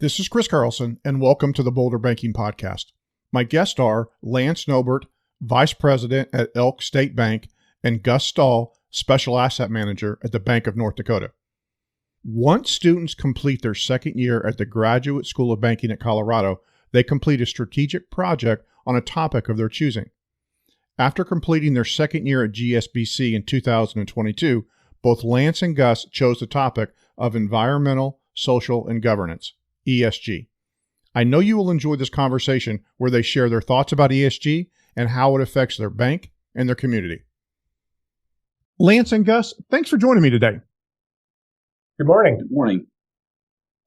This is Chris Carlson, and welcome to the Boulder Banking Podcast. My guests are Lance Nobert, Vice President at Elk State Bank, and Gus Staahl, Special Asset Manager at the Bank of North Dakota. Once students complete their second year at the Graduate School of Banking at Colorado, they complete a strategic project on a topic of their choosing. After completing their second year at GSBC in 2022, both Lance and Gus chose the topic of environmental, social, and governance. ESG. I know you will enjoy this conversation where they share their thoughts about ESG and how it affects their bank and their community. Lance and Gus, thanks for joining me today. Good morning. Good morning.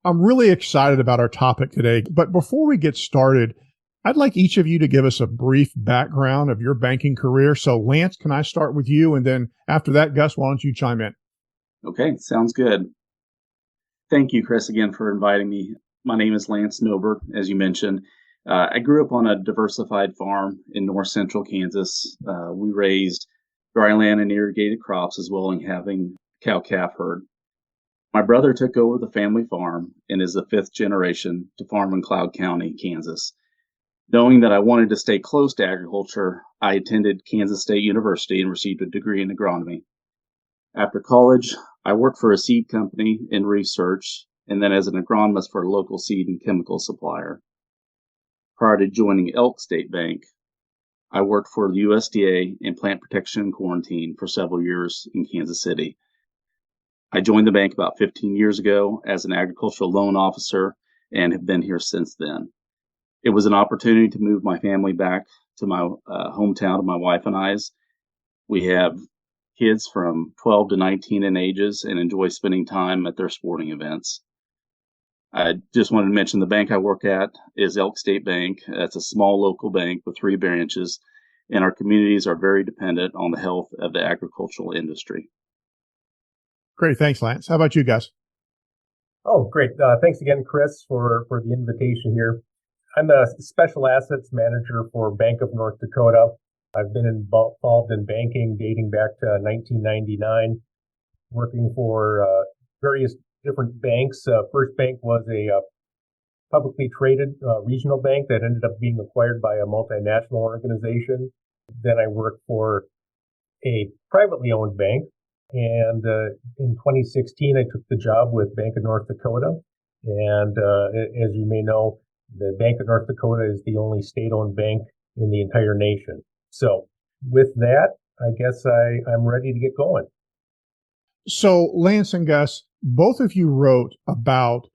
I'm really excited about our topic today, but before we get started, I'd like each of you to give us a brief background of your banking career. So Lance, can I start with you? And then after that, Gus, why don't you chime in? Okay, sounds good. Thank you, Chris, again for inviting me. My name is Lance Nobert, as you mentioned. I grew up on a diversified farm in north central Kansas. We raised dry land and irrigated crops as well as having cow-calf herd. My brother took over the family farm and is the fifth generation to farm in Cloud County, Kansas. Knowing that I wanted to stay close to agriculture, I attended Kansas State University and received a degree in agronomy. After college, I worked for a seed company in research and then as an agronomist for a local seed and chemical supplier. Prior to joining Elk State Bank, I worked for the USDA in plant protection and quarantine for several years in Kansas City. I joined the bank about 15 years ago as an agricultural loan officer and have been here since then. It was an opportunity to move my family back to my hometown of my wife and I's. We have kids from 12 to 19 in ages and enjoy spending time at their sporting events. I just wanted to mention the bank I work at is Elk State Bank. It's a small local bank with 3 branches, and our communities are very dependent on the health of the agricultural industry. Great. Thanks, Lance. How about you, Gus? Oh, great. Thanks again, Chris, for the invitation here. I'm the Special Assets Manager for Bank of North Dakota. I've been involved in banking dating back to 1999, working for various different banks. First bank was a publicly traded regional bank that ended up being acquired by a multinational organization. Then I worked for a privately owned bank. And in 2016, I took the job with Bank of North Dakota. And as you may know, the Bank of North Dakota is the only state-owned bank in the entire nation. So with that, I guess I'm ready to get going. So Lance and Gus, both of you wrote about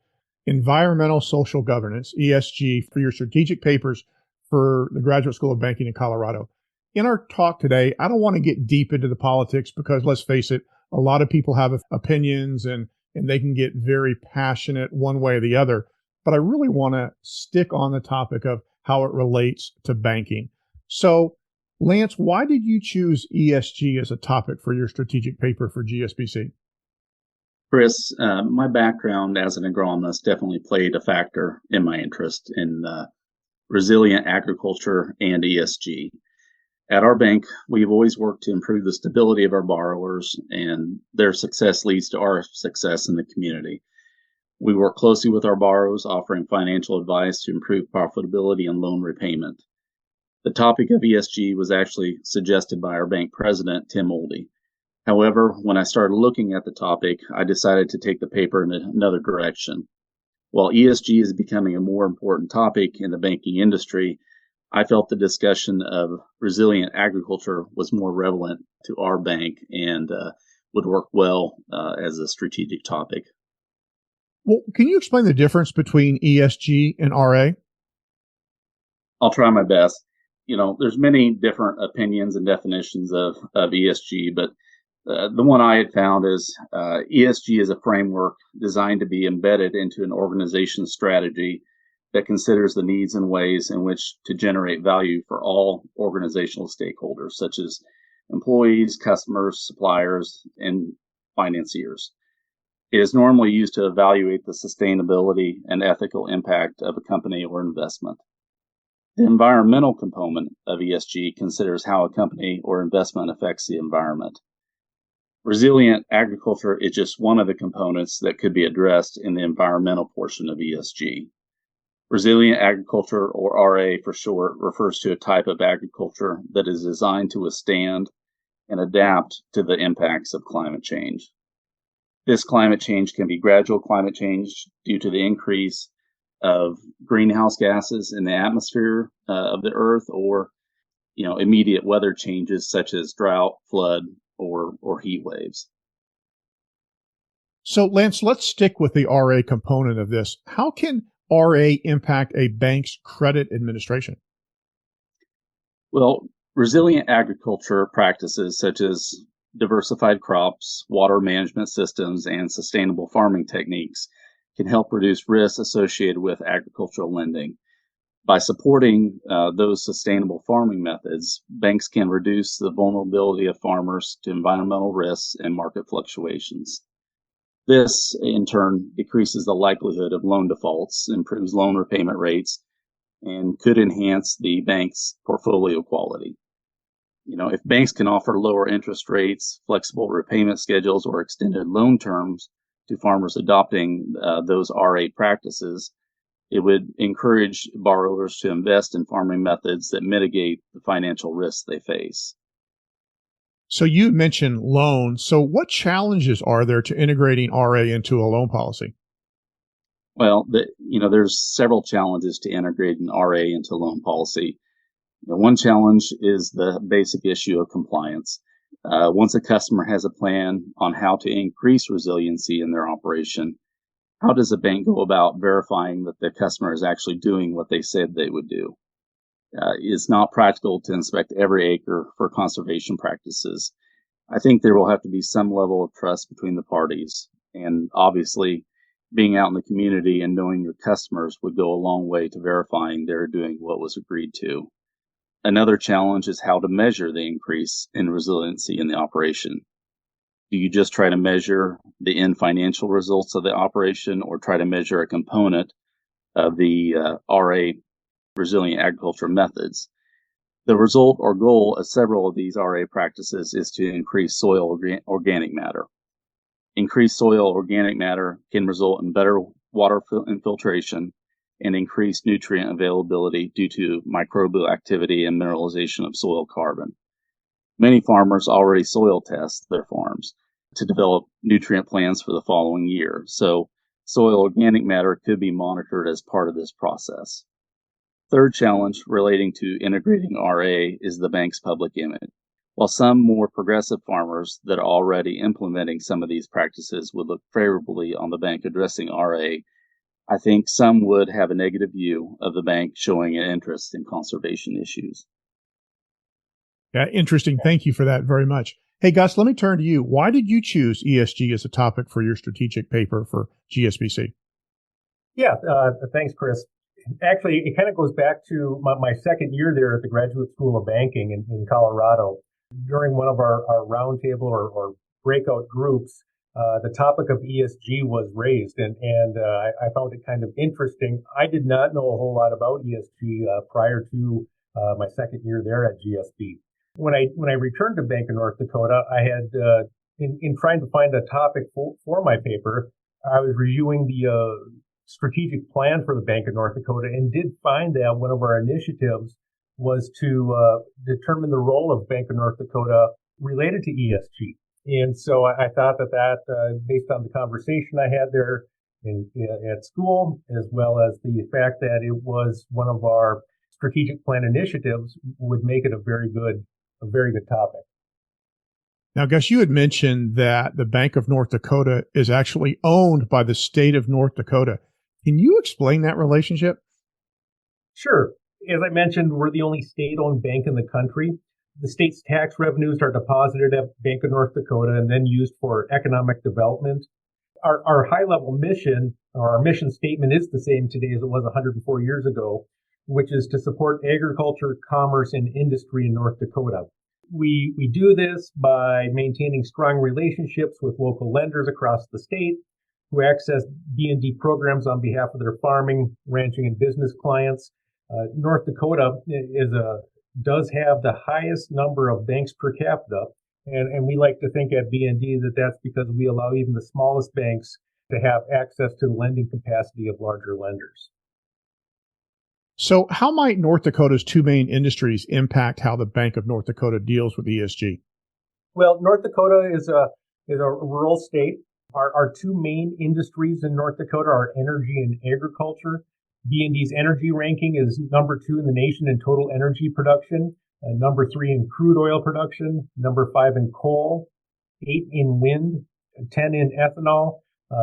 environmental social governance, ESG, for your strategic papers for the Graduate School of Banking in Colorado. In our talk today, I don't want to get deep into the politics because let's face it, a lot of people have opinions and they can get very passionate one way or the other. But I really want to stick on the topic of how it relates to banking. So Lance, why did you choose ESG as a topic for your strategic paper for GSBC? Chris, my background as an agronomist definitely played a factor in my interest in resilient agriculture and ESG. At our bank, we've always worked to improve the stability of our borrowers, and their success leads to our success in the community. We work closely with our borrowers, offering financial advice to improve profitability and loan repayment. The topic of ESG was actually suggested by our bank president, Tim Oldie. However, when I started looking at the topic, I decided to take the paper in another direction. While ESG is becoming a more important topic in the banking industry, I felt the discussion of resilient agriculture was more relevant to our bank and would work well as a strategic topic. Well, can you explain the difference between ESG and RA? I'll try my best. There's many different opinions and definitions of ESG, but the one I had found is ESG is a framework designed to be embedded into an organization's strategy that considers the needs and ways in which to generate value for all organizational stakeholders, such as employees, customers, suppliers, and financiers. It is normally used to evaluate the sustainability and ethical impact of a company or investment. The environmental component of ESG considers how a company or investment affects the environment. Resilient agriculture is just one of the components that could be addressed in the environmental portion of ESG. Resilient agriculture, or RA for short, refers to a type of agriculture that is designed to withstand and adapt to the impacts of climate change. This climate change can be gradual climate change due to the increase of greenhouse gases in the atmosphere of the earth, or immediate weather changes such as drought, flood, or heat waves. So, Lance, let's stick with the RA component of this. How can RA impact a bank's credit administration? Well, resilient agriculture practices such as diversified crops, water management systems, and sustainable farming techniques can help reduce risks associated with agricultural lending. By supporting those sustainable farming methods, banks can reduce the vulnerability of farmers to environmental risks and market fluctuations. This, in turn, decreases the likelihood of loan defaults, improves loan repayment rates, and could enhance the bank's portfolio quality. If banks can offer lower interest rates, flexible repayment schedules, or extended loan terms to farmers adopting those RA practices, it would encourage borrowers to invest in farming methods that mitigate the financial risks they face. So you mentioned loans. So what challenges are there to integrating RA into a loan policy? Well, there's several challenges to integrating RA into loan policy. One challenge is the basic issue of compliance. Once a customer has a plan on how to increase resiliency in their operation, how does a bank go about verifying that the customer is actually doing what they said they would do? It's not practical to inspect every acre for conservation practices. I think there will have to be some level of trust between the parties. And obviously, being out in the community and knowing your customers would go a long way to verifying they're doing what was agreed to. Another challenge is how to measure the increase in resiliency in the operation. Do you just try to measure the end financial results of the operation, or try to measure a component of the RA resilient agriculture methods? The result or goal of several of these RA practices is to increase soil organic matter. Increased soil organic matter can result in better water infiltration and increased nutrient availability due to microbial activity and mineralization of soil carbon. Many farmers already soil test their farms to develop nutrient plans for the following year, so soil organic matter could be monitored as part of this process. Third challenge relating to integrating RA is the bank's public image. While some more progressive farmers that are already implementing some of these practices would look favorably on the bank addressing RA, I think some would have a negative view of the bank showing an interest in conservation issues. Yeah, interesting. Thank you for that very much. Hey, Gus, let me turn to you. Why did you choose ESG as a topic for your strategic paper for GSBC? Yeah, thanks, Chris. Actually, it kind of goes back to my second year there at the Graduate School of Banking in Colorado. During one of our roundtable or breakout groups, the topic of ESG was raised, and I found it kind of interesting. I did not know a whole lot about ESG prior to my second year there at GSB. When I returned to Bank of North Dakota, I had in trying to find a topic for my paper, I was reviewing the strategic plan for the Bank of North Dakota and did find that one of our initiatives was to determine the role of Bank of North Dakota related to ESG. And so I thought that based on the conversation I had there at school, as well as the fact that it was one of our strategic plan initiatives, would make it a very good topic. Now, Gus, you had mentioned that the Bank of North Dakota is actually owned by the state of North Dakota. Can you explain that relationship? Sure. As I mentioned, we're the only state-owned bank in the country. The state's tax revenues are deposited at Bank of North Dakota and then used for economic development. Our high-level mission, or our mission statement, is the same today as it was 104 years ago, which is to support agriculture, commerce, and industry in North Dakota. We do this by maintaining strong relationships with local lenders across the state who access B&D programs on behalf of their farming, ranching, and business clients. North Dakota does have the highest number of banks per capita And we like to think at B&D that that's because we allow even the smallest banks to have access to the lending capacity of larger lenders. So how might North Dakota's two main industries impact how the Bank of North Dakota deals with ESG? Well, North Dakota is a rural state. Our two main industries in North Dakota are energy and agriculture. B&D's energy ranking is number 2 in the nation in total energy production, number 3 in crude oil production, number 5 in coal, 8 in wind, 10 in ethanol,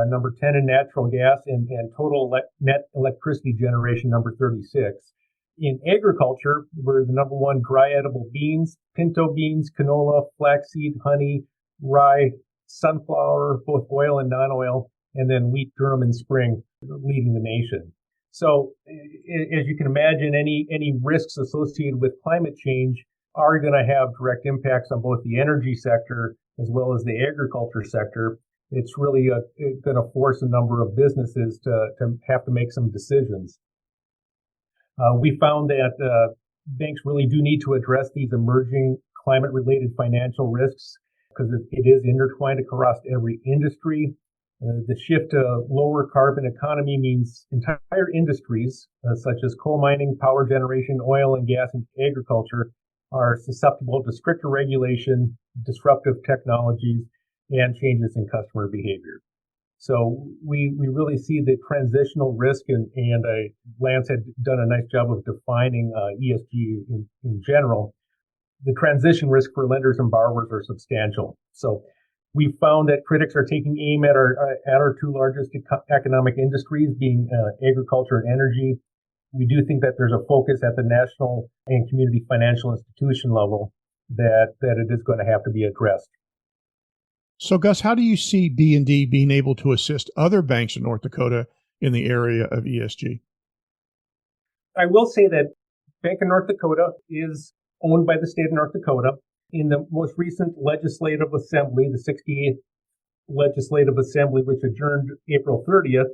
number 10 in natural gas, and total net electricity generation, number 36. In agriculture, we're the number 1 dry edible beans, pinto beans, canola, flaxseed, honey, rye, sunflower, both oil and non-oil, and then wheat, durum, and spring leading the nation. So as you can imagine, any risks associated with climate change are going to have direct impacts on both the energy sector as well as the agriculture sector. It's really going to force a number of businesses to have to make some decisions. We found that banks really do need to address these emerging climate-related financial risks because it is intertwined across every industry. The shift to lower carbon economy means entire industries, such as coal mining, power generation, oil and gas, and agriculture, are susceptible to stricter regulation, disruptive technologies, and changes in customer behavior. So we really see the transitional risk, and Lance had done a nice job of defining ESG in general. The transition risk for lenders and borrowers are substantial. So we found that critics are taking aim at our two largest economic industries, being agriculture and energy. We do think that there's a focus at the national and community financial institution level that it is going to have to be addressed. So, Gus, how do you see B&D being able to assist other banks in North Dakota in the area of ESG? I will say that Bank of North Dakota is owned by the state of North Dakota. In the most recent legislative assembly, the 68th Legislative Assembly, which adjourned April 30th,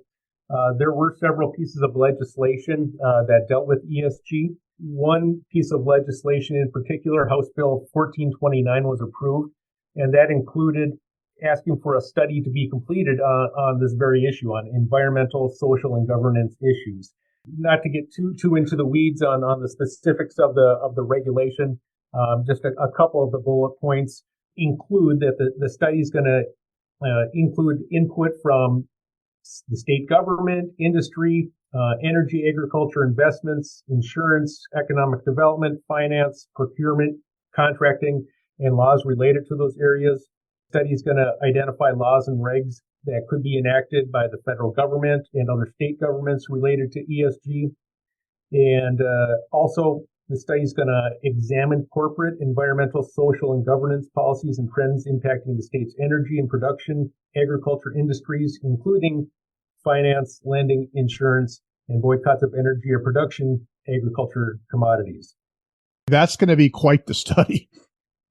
there were several pieces of legislation that dealt with ESG. One piece of legislation in particular, House Bill 1429, was approved, and that included asking for a study to be completed on this very issue, on environmental, social, and governance issues. Not to get too into the weeds on the specifics of the regulation, just a couple of the bullet points include that the study is going to include input from the state government, industry, energy, agriculture, investments, insurance, economic development, finance, procurement, contracting, and laws related to those areas. The study is going to identify laws and regs that could be enacted by the federal government and other state governments related to ESG. And also, the study is going to examine corporate, environmental, social, and governance policies and trends impacting the state's energy and production, agriculture industries, including finance, lending, insurance, and boycotts of energy or production agriculture commodities. That's going to be quite the study.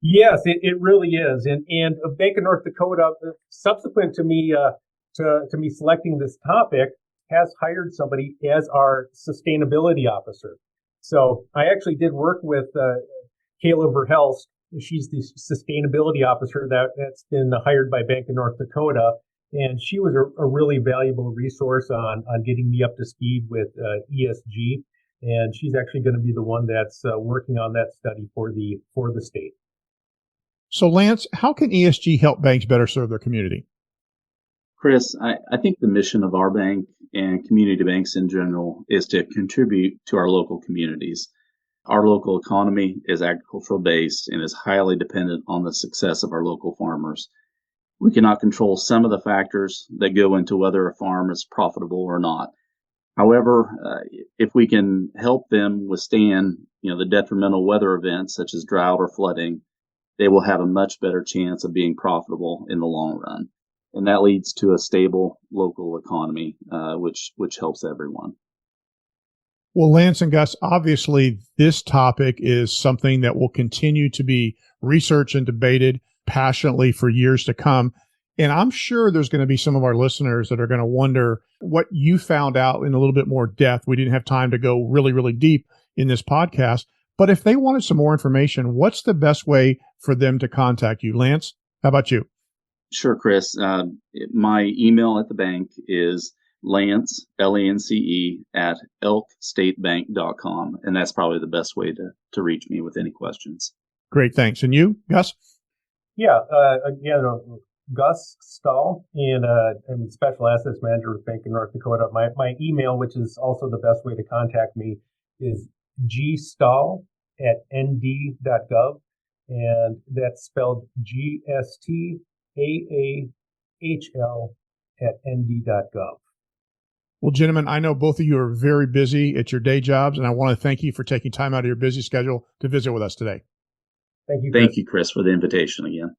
Yes, it really is. And Bank of North Dakota, subsequent to me selecting this topic, has hired somebody as our sustainability officer. So I actually did work with Kayla Verhelst. She's the sustainability officer that's been hired by Bank of North Dakota. And she was a really valuable resource on getting me up to speed with ESG. And she's actually going to be the one that's working on that study for the state. So, Lance, how can ESG help banks better serve their community? Chris, I think the mission of our bank and community banks in general is to contribute to our local communities. Our local economy is agricultural based and is highly dependent on the success of our local farmers. We cannot control some of the factors that go into whether a farm is profitable or not. However, if we can help them withstand, the detrimental weather events such as drought or flooding, they will have a much better chance of being profitable in the long run. And that leads to a stable local economy, which helps everyone. Well, Lance and Gus, obviously this topic is something that will continue to be researched and debated passionately for years to come. And I'm sure there's going to be some of our listeners that are going to wonder what you found out in a little bit more depth. We didn't have time to go really, really deep in this podcast, But if they wanted some more information, what's the best way for them to contact you? Lance, how about you? Sure, Chris. My email at the bank is Lance, Lance, at elkstatebank.com. And that's probably the best way to reach me with any questions. Great, thanks. And you, Gus? Yeah, again, Gus Staahl, and I'm Special Assets Manager with Bank of North Dakota. My email, which is also the best way to contact me, is gstahl@nd.gov, and that's spelled GSTAAHL@nd.gov. Well, gentlemen, I know both of you are very busy at your day jobs, and I want to thank you for taking time out of your busy schedule to visit with us today. Thank you, Thank you, Chris, for the invitation again.